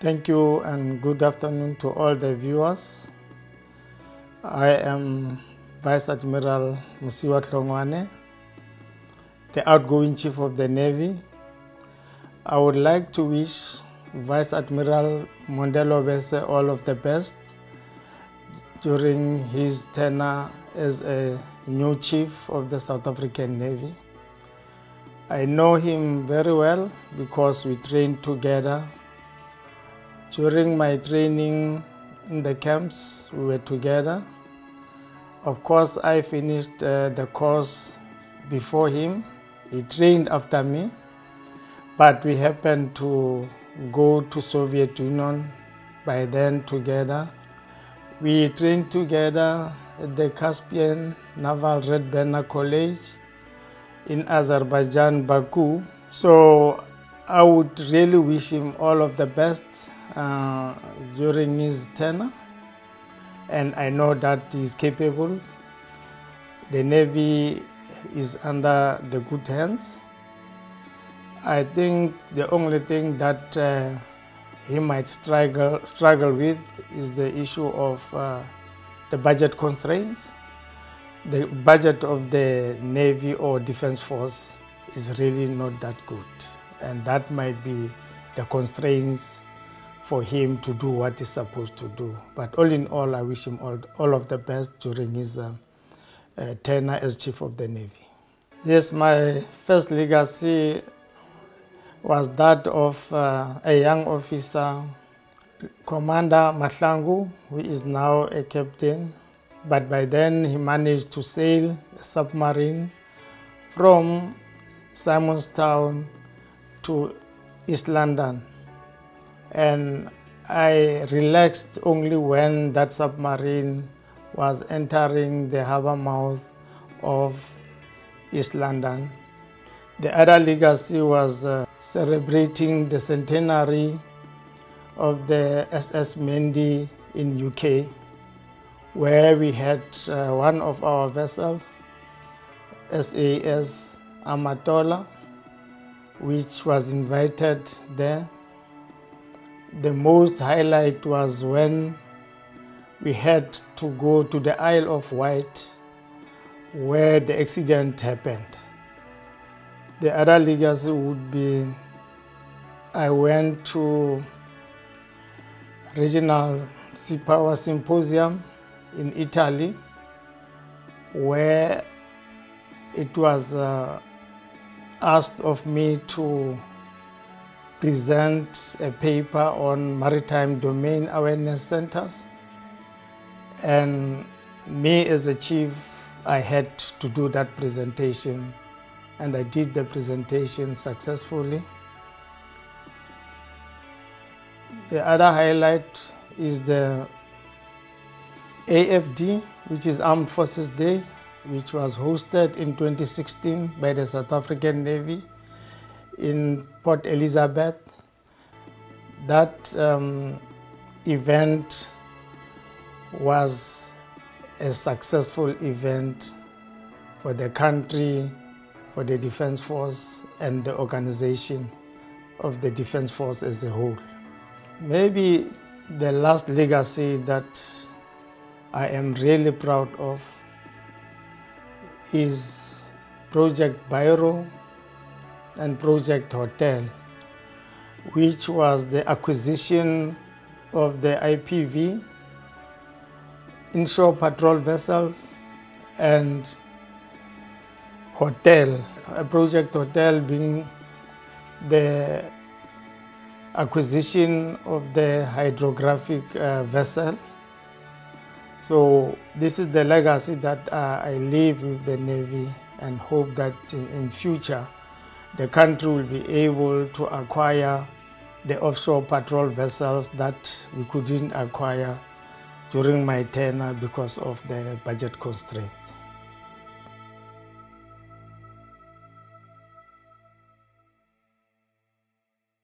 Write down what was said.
Thank you and good afternoon to all the viewers. I am Vice Admiral Adm Hlongwane, the outgoing Chief of the Navy. I would like to wish Vice Admiral Mondelo Bese all of the best during his tenure as a new Chief of the South African Navy. I know him very well because we trained together. During my training in the camps, we were together. Of course, I finished the course before him. He trained after me, but we happened to go to Soviet Union by then together. We trained together at the Caspian Naval Red Banner College in Azerbaijan, Baku. So I would really wish him all of the best during his tenure, and I know that he is capable. The Navy is under the good hands. I think the only thing that he might struggle with is the issue of the budget constraints. The budget of the Navy or Defense Force is really not that good, and that might be the constraints for him to do what he's supposed to do. But all in all, I wish him all of the best during his tenure as Chief of the Navy. Yes, my first legacy was that of a young officer, Commander Mahlangu, who is now a captain. But by then he managed to sail a submarine from Simonstown to East London. And I relaxed only when that submarine was entering the harbour mouth of East London. The other legacy was celebrating the centenary of the SS Mendi in UK, where we had one of our vessels, SAS Amatola, which was invited there. The most highlight was when we had to go to the Isle of Wight, where the accident happened. The other legacy would be I went to Regional Sea Power Symposium in Italy, where it was asked of me to present a paper on maritime domain awareness centers. And me as a chief, I had to do that presentation, and I did the presentation successfully. The other highlight is the AFD, which is Armed Forces Day, which was hosted in 2016 by the South African Navy in Port Elizabeth. That event was a successful event for the country, for the Defense Force, and the organization of the Defense Force as a whole. Maybe the last legacy that I am really proud of is Project Biro and Project Hotel, which was the acquisition of the IPV, inshore patrol vessels, and hotel. A Project Hotel being the acquisition of the hydrographic vessel. So this is the legacy that I leave with the Navy, and hope that in future the country will be able to acquire the offshore patrol vessels that we couldn't acquire during my tenure because of the budget constraints.